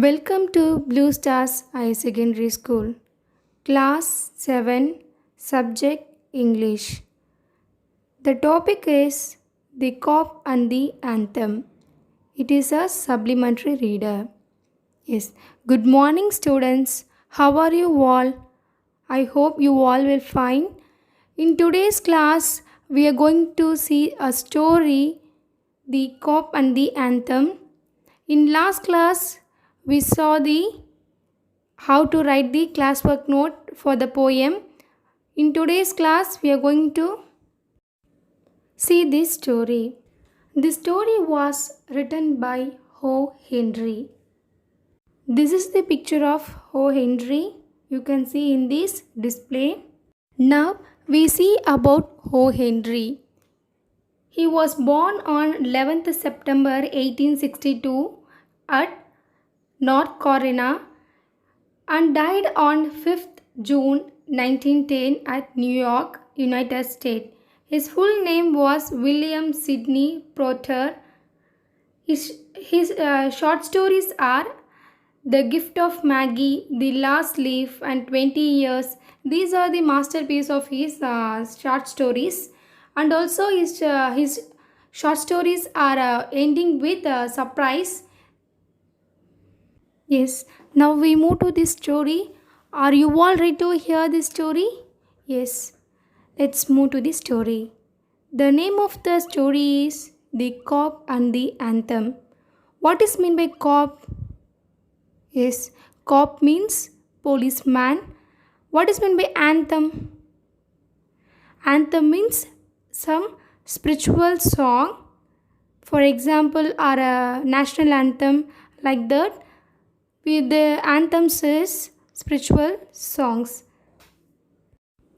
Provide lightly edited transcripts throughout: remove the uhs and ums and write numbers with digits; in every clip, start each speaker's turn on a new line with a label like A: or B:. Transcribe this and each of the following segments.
A: Welcome to Blue Stars High Secondary School, Class 7, Subject English. The topic is The Cop and the Anthem. It is a supplementary reader. Yes. Good morning, students. How are you all? I hope you all will fine. In today's class, we are going to see a story, The Cop and the Anthem. In last class, we saw the how to write the classwork note for the poem. In today's class, we are going to see this story. The story was written by O. Henry. This is the picture of O. Henry. You can see in this display. Now we see about O. Henry. He was born on 11th September 1862 at North Carolina and died on 5th June 1910 at New York, United States. His full name was William Sidney Porter. His short stories are The Gift of Maggie, The Last Leaf, and 20 Years. These are the masterpiece of his short stories. And also his short stories are ending with a surprise. Yes, now we move to this story. Are you all ready to hear this story? Yes, let's move to the story. The name of the story is The Cop and the Anthem. What is meant by cop? Yes, cop means policeman. What is meant by anthem? Anthem means some spiritual song. For example, our national anthem like that. With the anthems is spiritual songs.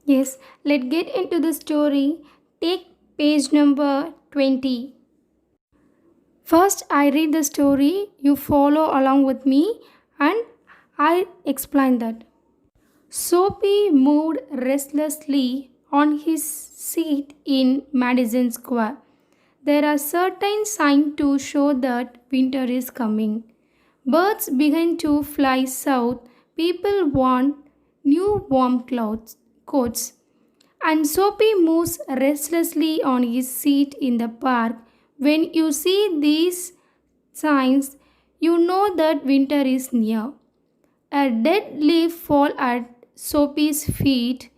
A: Yes, let's get into the story. Take page number 20. First, I read the story. You follow along with me and I explain that. Soapy moved restlessly on his seat in Madison Square. There are certain signs to show that winter is coming. Birds begin to fly south. People want new warm coats. And Soapy moves restlessly on his seat in the park. When you see these signs, you know that winter is near. A dead leaf fall at Soapy's feet.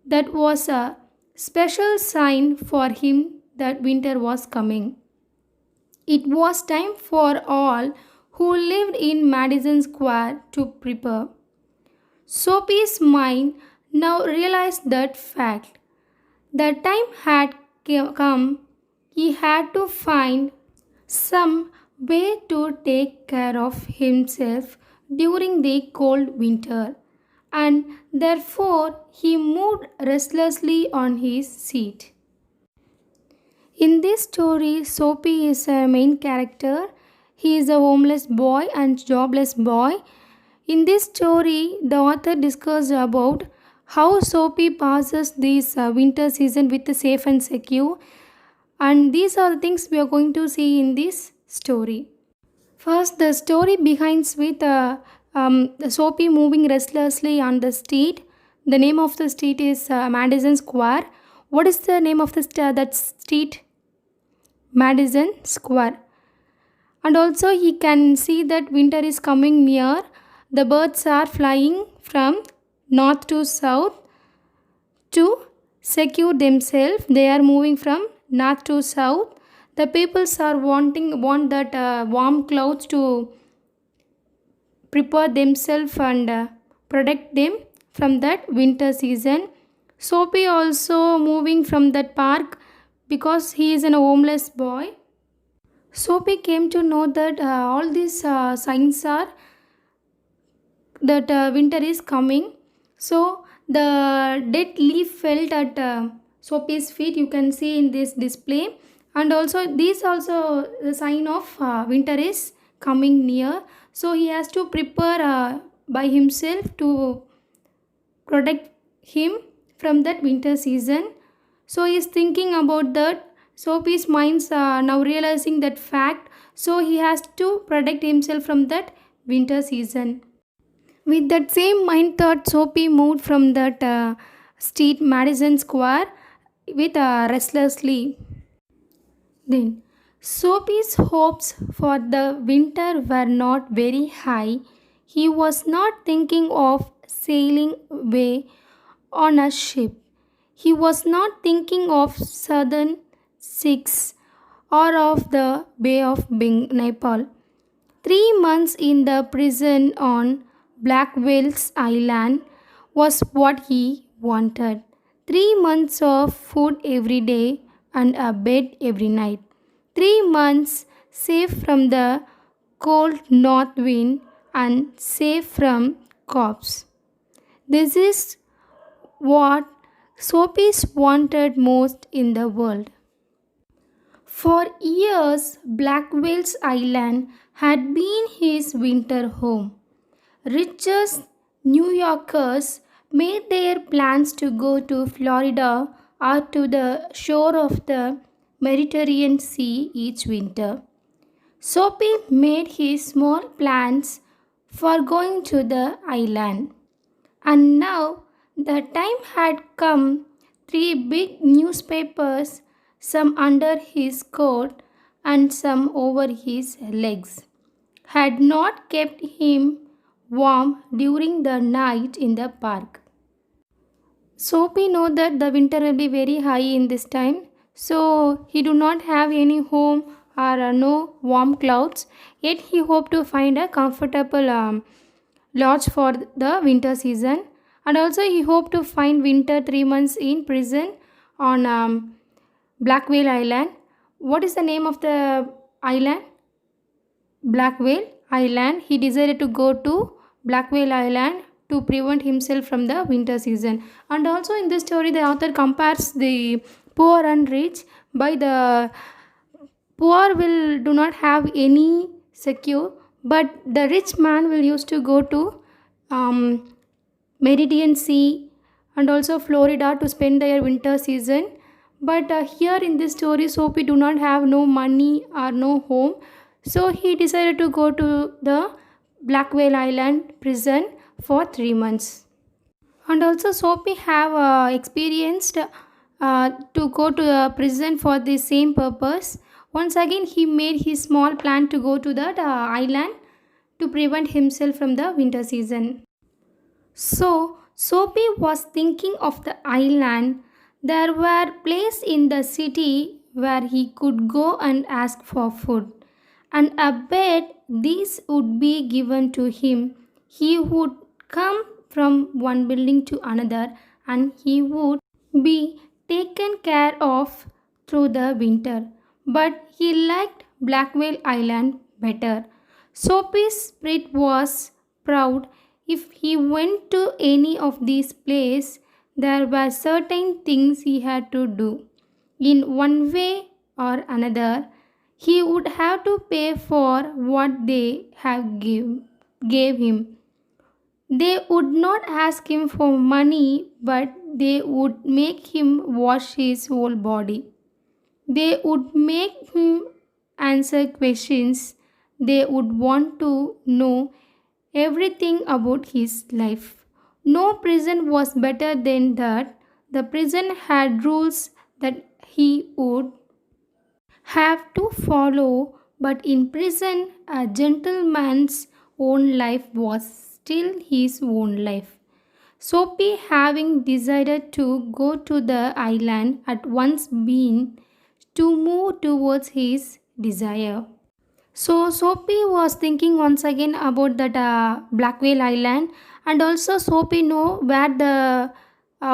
A: That was a special sign for him that winter was coming. It was time for all who lived in Madison Square to prepare. Soapy's mind now realized that fact. The time had come. He had to find some way to take care of himself during the cold winter, and therefore he moved restlessly on his seat. In this story, Soapy is a main character. He is a homeless boy and jobless boy. In this story, the author discussed about how Soapy passes this winter season with safe and secure. And these are the things we are going to see in this story. First, the story begins with Soapy moving restlessly on the street. The name of the street is Madison Square. What is the name of that street? Madison Square. And also he can see that winter is coming near. The birds are flying from north to south to secure themselves. They are moving from north to south. The peoples are want that warm clothes to prepare themselves and protect them from that winter season. Soapy also moving from that park because he is a homeless boy. Soapy came to know that all these signs are that winter is coming. So the dead leaf fell at Soapy's feet. You can see in this display, and also this also the sign of winter is coming near. So he has to prepare by himself to protect him from that winter season. So he is thinking about that. Soapy's mind's now realizing that fact. So he has to protect himself from that winter season. With that same mind thought, Soapy moved from that street Madison Square with restlessly. Then, Soapy's hopes for the winter were not very high. He was not thinking of sailing away on a ship. He was not thinking of southern Six or of the Bay of Nepal. 3 months in the prison on Blackwell's Island was what he wanted. 3 months of food every day and a bed every night. 3 months safe from the cold north wind and safe from cops. This is what Soapys wanted most in the world. For years, Blackwell's Island had been his winter home. Richest New Yorkers made their plans to go to Florida or to the shore of the Mediterranean Sea each winter. Soapy made his small plans for going to the island. And now the time had come. 3 big newspapers, some under his coat and some over his legs, had not kept him warm during the night in the park. Soapy know that the winter will be very high in this time, so he do not have any home or no warm clothes. Yet he hoped to find a comfortable lodge for the winter season, and also he hoped to find winter 3 months in prison on Blackwell Island. What is the name of the island? Blackwell Island. He decided to go to Blackwell Island to prevent himself from the winter season. And also in this story, the author compares the poor and rich by the poor will do not have any secure, but the rich man will used to go to um, Mediterranean Sea and also Florida to spend their winter season. But here in this story, Soapy do not have no money or no home, so he decided to go to the Blackwell Island prison for 3 months. And also Soapy have experienced to go to the prison for the same purpose. Once again, he made his small plan to go to that island to prevent himself from the winter season. So, Soapy was thinking of the island. There were places in the city where he could go and ask for food, and a bed these would be given to him. He would come from one building to another, and he would be taken care of through the winter. But he liked Blackwell Island better. Soapy's spirit was proud. If he went to any of these places, there were certain things he had to do. In one way or another, he would have to pay for what they gave him. They would not ask him for money, but they would make him wash his whole body. They would make him answer questions. They would want to know everything about his life. No prison was better than that. The prison had rules that he would have to follow, but in prison, a gentleman's own life was still his own life. Soapy, having decided to go to the island, at once began to move towards his desire. So Soapy was thinking once again about that Blackwell Island, and also Soapy know where the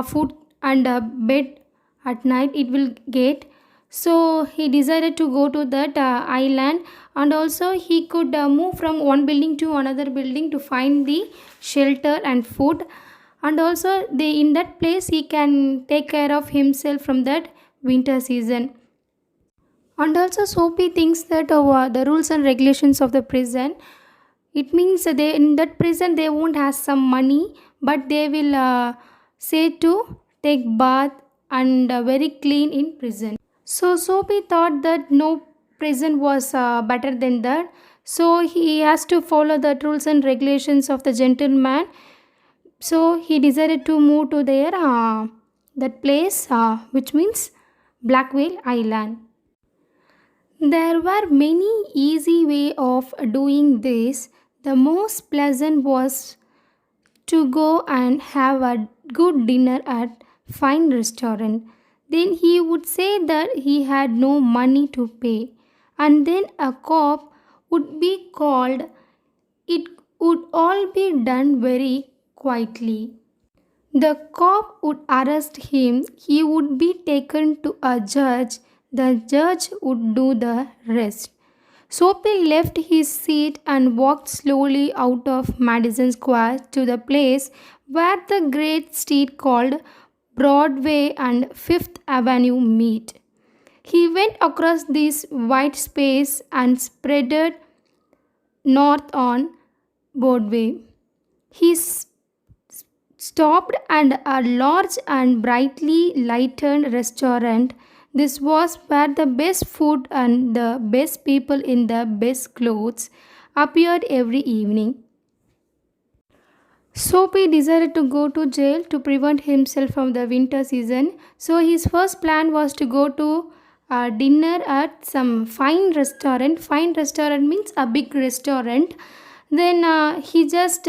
A: food and bed at night it will get. So he decided to go to that island, and also he could move from one building to another building to find the shelter and food, and also they in that place he can take care of himself from that winter season. And also Soapy thinks that the rules and regulations of the prison, it means that they in that prison they won't have some money, but they will say to take bath and very clean in prison. So Soapy thought that no prison was better than that. So he has to follow the rules and regulations of the gentleman. So he decided to move to their that place, which means Black Whale Island. There were many easy way of doing this. The most pleasant was to go and have a good dinner at fine restaurant. Then he would say that he had no money to pay, and then a cop would be called. It would all be done very quietly. The cop would arrest him, he would be taken to a judge, the judge would do the rest. Soapy left his seat and walked slowly out of Madison Square to the place where the great street called Broadway and Fifth Avenue meet. He went across this wide space and spreaded north on Broadway. He stopped at a large and brightly lighted restaurant. This was where the best food and the best people in the best clothes appeared every evening. Soapy decided to go to jail to prevent himself from the winter season. So his first plan was to go to dinner at some fine restaurant. Fine restaurant means a big restaurant. Then he just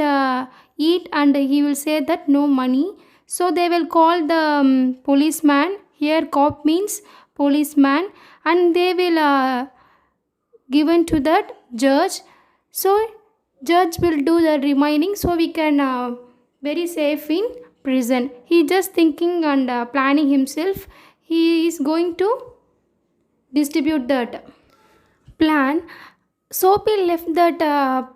A: eat and he will say that no money. So they will call the policeman. Here cop means policeman, and they will given to that judge. So judge will do the remaining, so we can very safe in prison. He just thinking and planning himself. He is going to distribute that plan. Soapy left that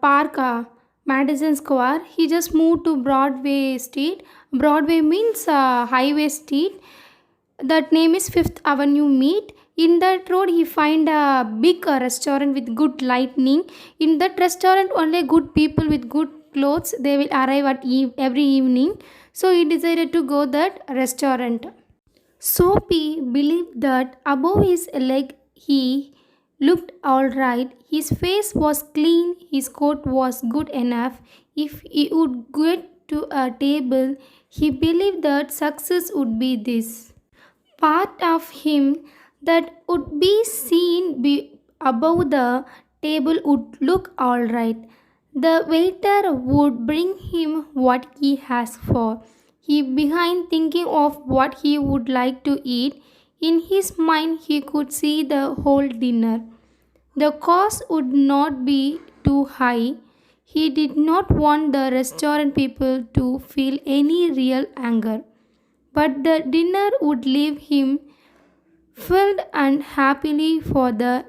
A: park, Madison Square. He just moved to Broadway Street. Broadway means highway street. That name is Fifth Avenue meet. In that road he find a big restaurant with good lighting. In that restaurant only good people with good clothes they will arrive at every evening. So he decided to go that restaurant. Soapy believed that above his leg he looked alright. His face was clean, his coat was good enough. If he would get to a table, he believed that success would be this. Part of him that would be seen above the table would look alright. The waiter would bring him what he asked for. He began thinking of what he would like to eat. In his mind, he could see the whole dinner. The cost would not be too high. He did not want the restaurant people to feel any real anger. But the dinner would leave him filled and happily for the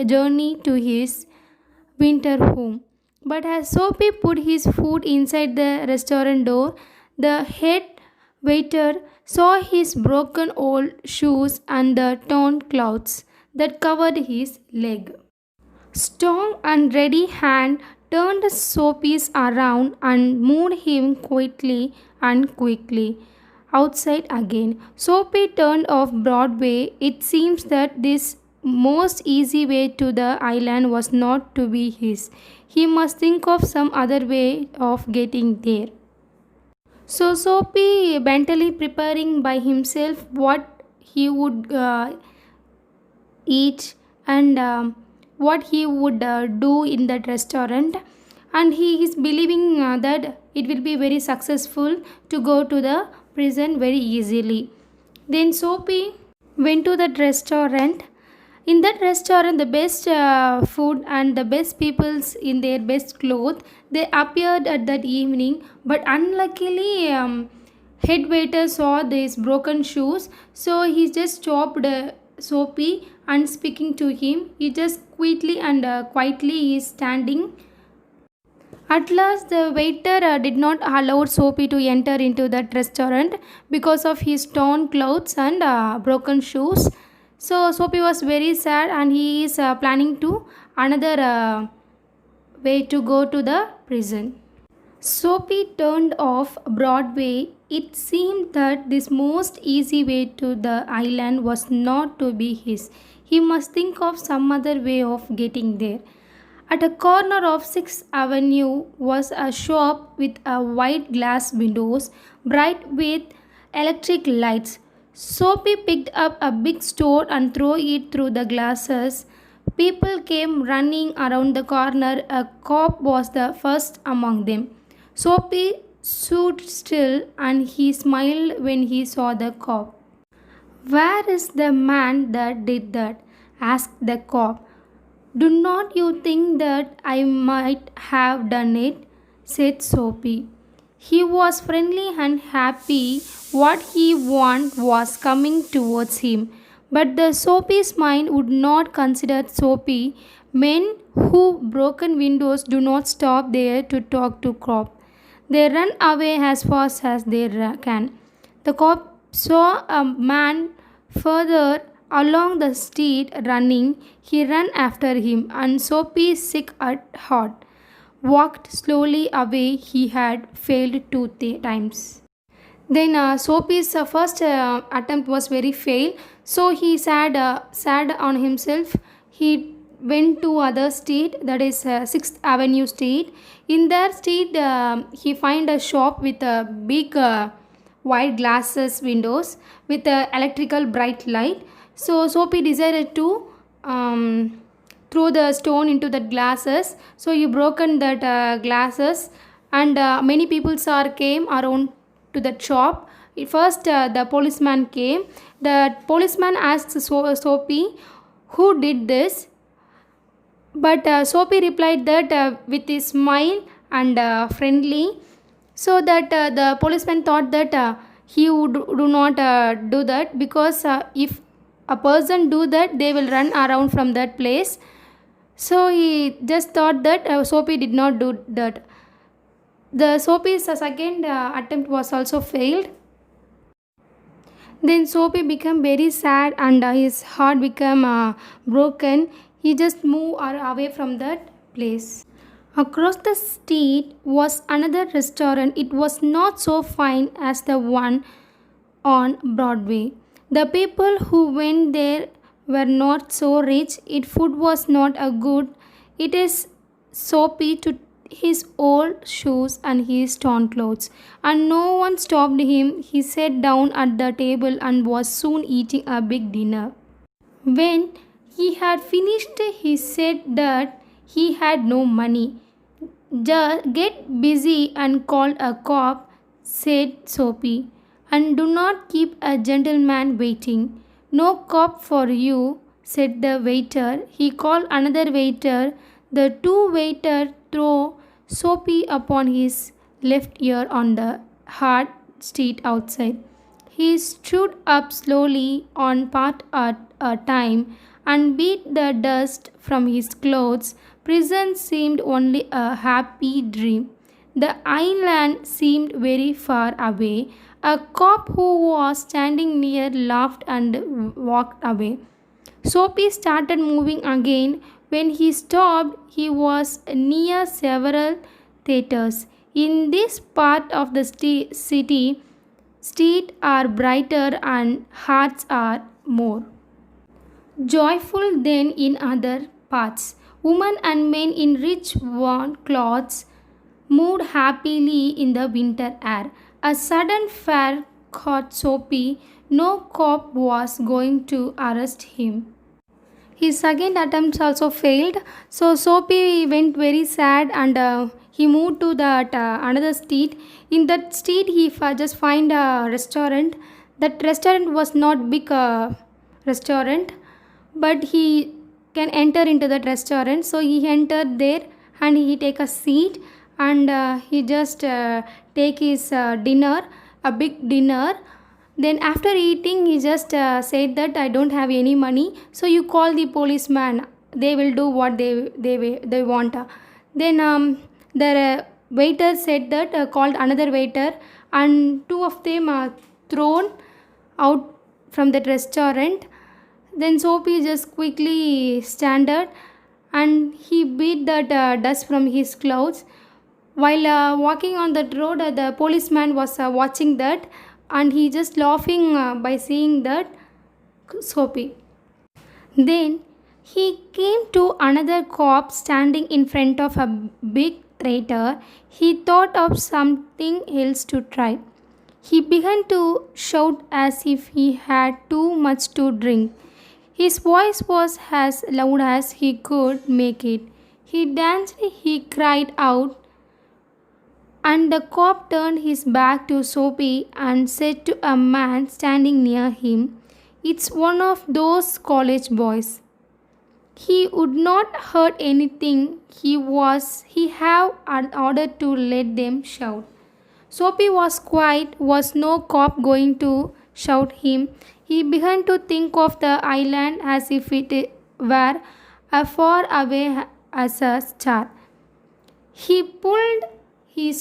A: journey to his winter home. But as Soapy put his food inside the restaurant door, the head waiter saw his broken old shoes and the torn clothes that covered his leg. Strong and ready hand turned Soapy's around and moved him quietly and quickly outside again. Soapy turned off Broadway. It seems that this most easy way to the island was not to be his. He must think of some other way of getting there. So Soapy mentally preparing by himself what he would eat and what he would do in that restaurant, and he is believing that it will be very successful to go to the prison very easily. Then Soapy went to that restaurant. In that restaurant, the best food and the best peoples in their best clothes they appeared at that evening. But unluckily, head waiter saw these broken shoes, so he just stopped Soapy and speaking to him. He just quickly and quietly is standing. At last, the waiter did not allow Soapy to enter into that restaurant because of his torn clothes and broken shoes. So Soapy was very sad and he is planning to another way to go to the prison. Soapy turned off Broadway. It seemed that this most easy way to the island was not to be his. He must think of some other way of getting there. At a corner of 6th Avenue was a shop with a white glass windows, bright with electric lights. Sophie picked up a big stone and threw it through the glasses. People came running around the corner. A cop was the first among them. Sophie stood still and he smiled when he saw the cop. "Where is the man that did that?" asked the cop. "Do not you think that I might have done it?" said Soapy. He was friendly and happy. What he wanted was coming towards him. But the Soapy's mind would not consider Soapy. Men who broken windows do not stop there to talk to cop. They run away as fast as they can. The cop saw a man further along the street running. He ran after him, and Soapy, sick at heart, walked slowly away. He had failed two times. Then Soapy's first attempt was very fail, so he sad on himself. He went to other street, that is 6th Avenue street. In that street, he find a shop with a big white glasses windows with a electrical bright light. So Soapy decided to throw the stone into the glasses. So he broken that glasses, and many people came around to that shop. First, the policeman came. The policeman asked Soapy who did this, but Soapy replied that with his smile and friendly, so that the policeman thought that he would do not do that, because if a person do that, they will run around from that place. So he just thought that Soapy did not do that. The Soapy's second attempt was also failed. Then Soapy became very sad and his heart became broken. He just moved away from that place. Across the street was another restaurant. It was not so fine as the one on Broadway. The people who went there were not so rich. Its food was not a good. It is Soapy to his old shoes and his torn clothes, and no one stopped him. He sat down at the table and was soon eating a big dinner. When he had finished, he said that he had no money. "Just get busy and call a cop," said Soapy, "and do not keep a gentleman waiting." "No cop for you," said the waiter. He called another waiter. The two waiters threw Soapy upon his left ear on the hard street outside. He stood up slowly on part at a time and beat the dust from his clothes. Prison seemed only a happy dream. The island seemed very far away. A cop who was standing near laughed and walked away. Soapy started moving again. When he stopped, he was near several theaters. In this part of the city, streets are brighter and hearts are more joyful than in other parts. Women and men in rich worn clothes moved happily in the winter air. A sudden fear caught Soapy. No cop was going to arrest him. His second attempt also failed. So Soapy went very sad, and he moved to that another street. In that street, he just find a restaurant. That restaurant was not big restaurant, but he can enter into that restaurant. So he entered there and he take a seat, and he just take his dinner, a big dinner. Then after eating, he just said that I don't have any money, so you call the policeman. They will do what they want. Then the waiter said that called another waiter, and two of them are thrown out from that restaurant. Then Soapy just quickly standard and he beat that dust from his clothes. While walking on that road, the policeman was watching that, and he just laughing by seeing that Soapy. Then He came to another cop standing in front of a big traitor. He thought of something else to try. He began to shout as if he had too much to drink. His voice was as loud as he could make it. He danced, he cried out, and the cop turned his back to Soapy and said to a man standing near him, "It's one of those college boys. He would not hurt anything. He have an order to let them shout." Soapy was quiet. Was no cop going to shout him? He began to think of the island as if it were as far away as a star. He pulled his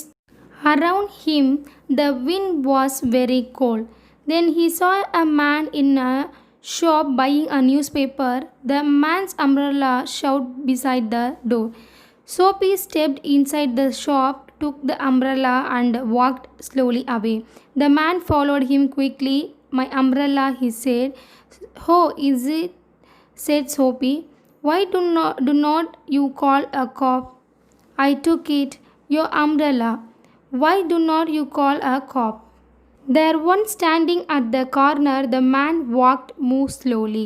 A: around him. The wind was very cold. Then he saw a man in a shop buying a newspaper. The man's umbrella showed beside the door. Soapy stepped inside the shop, took the umbrella, and walked slowly away. The man followed him quickly. "My umbrella," he said. "Oh, is it?" said Soapy. "Why do not you call a cop?" "I took it. Your umbrella. Why do not you call a cop?" There one standing at the corner. The man moved slowly.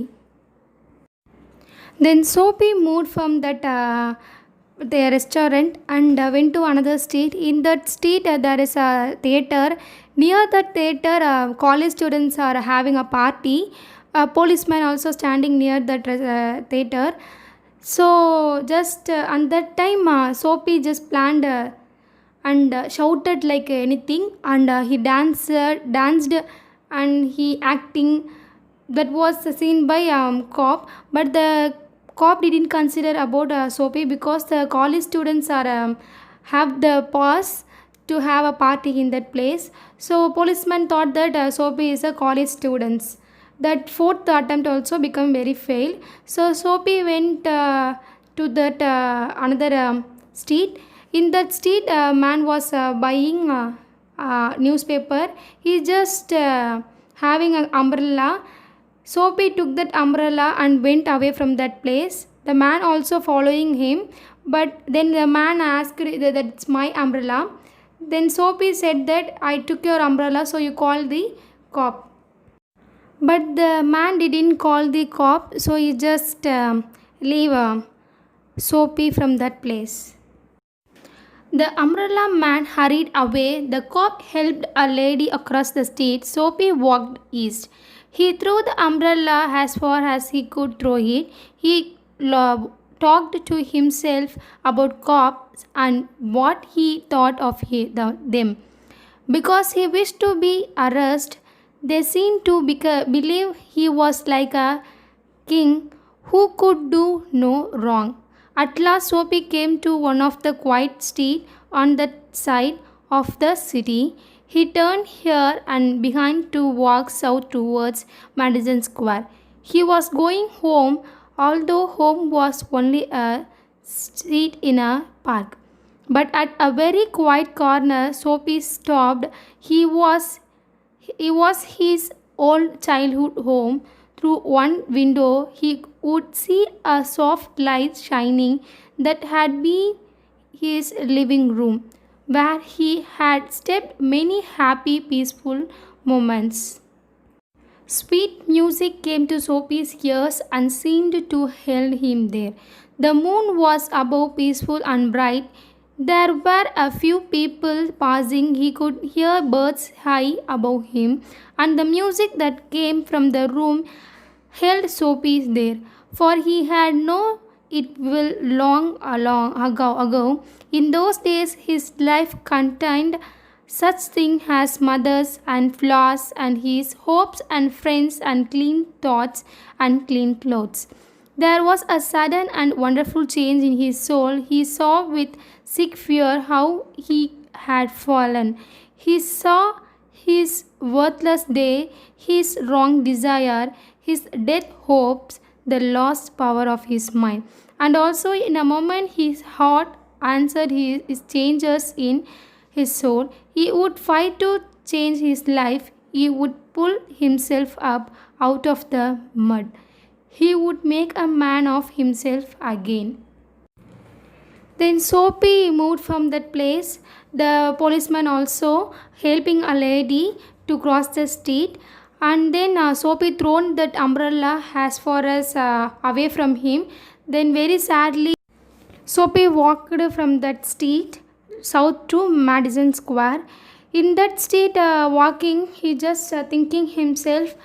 A: Then Soapy moved from that the restaurant and went to another street. In that street, there is a theater. Near the theater, college students are having a party. A policeman also standing near that theater. So just at that time, Soapy just planned and shouted like anything, and he danced, and he acting. That was seen by cop, but the cop didn't consider about Soapy because the college students are have the pass to have a party in that place. So policeman thought that Soapy is a college students. That fourth attempt also become very fail. So Soapy went to that another street. In that street, a man was buying newspaper. He just having an umbrella. Soapy took that umbrella and went away from that place. The man also following him, but then the man asked that that's my umbrella. Then Soapy said that I took your umbrella, so you call the cop. But the man didn't call the cop, so he just leave Soapy from that place. The umbrella man hurried away. The cop helped a lady across the street. Soapy walked east. He threw the umbrella as far as he could throw it. He talked to himself about cops and what he thought of them. Because he wished to be arrested, they seemed to believe he was like a king who could do no wrong. At last, Soapy came to one of the quiet streets on the side of the city. He turned here and began to walk south towards Madison Square. He was going home, although home was only a street in a park. But at a very quiet corner, Soapy stopped. He was his old childhood home. Through one window, he would see a soft light shining that had been his living room, where he had spent many happy, peaceful moments. Sweet music came to Soapy's ears and seemed to hold him there. The moon was above, peaceful and bright. There were a few people passing. He could hear birds high above him, and the music that came from the room held Soapy there, for he had known it will long ago. In those days, his life contained such things as mothers and flowers and his hopes and friends and clean thoughts and clean clothes. There was a sudden and wonderful change in his soul. He saw with sick fear how he had fallen. He saw his worthless day, his wrong desire, his dead hopes, the lost power of his mind. And also, in a moment, his heart answered his changes in his soul. He would fight to change his life. He would pull himself up out of the mud. he would make a man of himself again. Then Soapy moved from that place. The policeman also helping a lady to cross the street, and then Soapy thrown that umbrella as far as away from him. Then very sadly, Soapy walked from that street south to Madison Square. In that street, walking, he just thinking himself,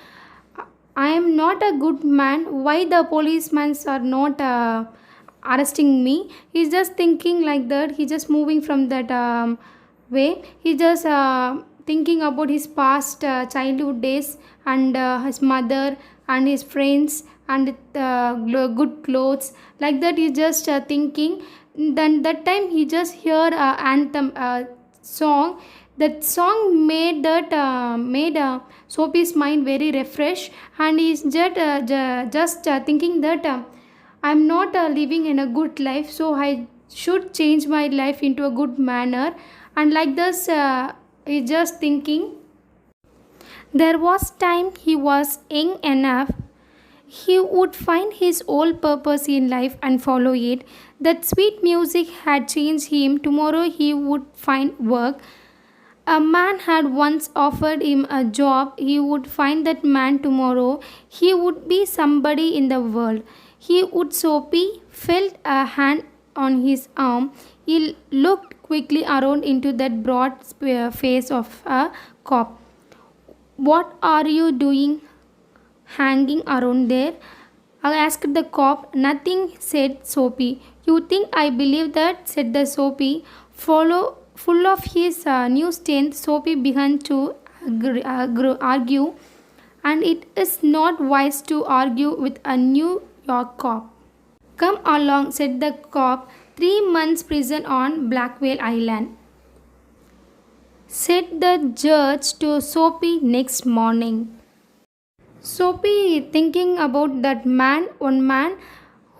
A: I am not a good man. Why the policemen are not arresting me? He's just thinking like that. He's just moving from that way. He just thinking about his past childhood days and his mother and his friends and good clothes. Like that, he's just thinking. Then that time he just hear anthem song. That song made Soapy's mind very refreshed, and he's just thinking that I'm not living in a good life, so I should change my life into a good manner. And like this, he's just thinking. There was time he was young enough he would find his whole purpose in life and follow it. That sweet music had changed him. Tomorrow he would find work. A man had once offered him a job. He would find that man tomorrow. He would be somebody in the world. He would Soapy felt a hand on his arm. He looked quickly around into that broad face of a cop. What are you doing hanging around there? I asked the cop. Nothing, said Soapy. You think I believe that? Said the Soapy. Full of his new strength, Soapy began to argue, and it is not wise to argue with a New York cop. Come along, said the cop. 3 months prison on Blackwell Island, said the judge to Soapy next morning. Soapy thinking about that man, one man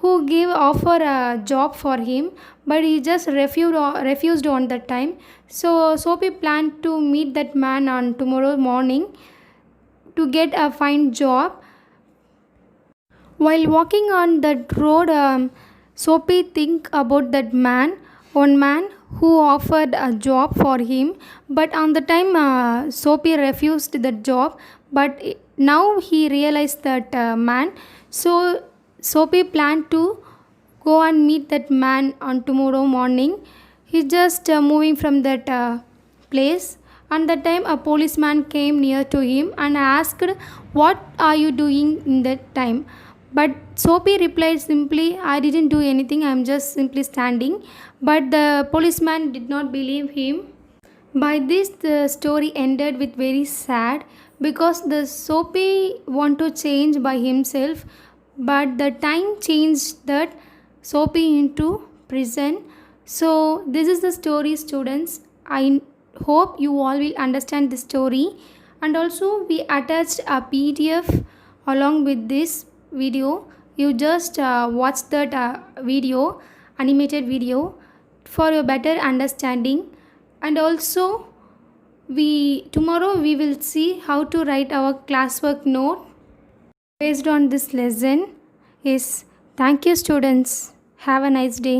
A: who gave offer a job for him, but he just refused on that time. So Soapy planned to meet that man on tomorrow morning to get a fine job. While walking on that road, Soapy think about that man, one man who offered a job for him, but on the time Soapy refused the job, but now he realized that man. So Soapy planned to go and meet that man on tomorrow morning. He's just moving from that place. And that time a policeman came near to him and asked, "What are you doing in that time?" But Soapy replied simply, "I didn't do anything, I'm just simply standing." But the policeman did not believe him. By this, the story ended with very sad because the Soapy want to change by himself, but the time changed that Soapy into prison. So this is the story, students. I hope you all will understand the story, and also we attached a PDF along with this video. You just watch that video, animated video, for a better understanding. And also we tomorrow we will see how to write our classwork note based on this lesson. Yes, thank you, students. Have a nice day.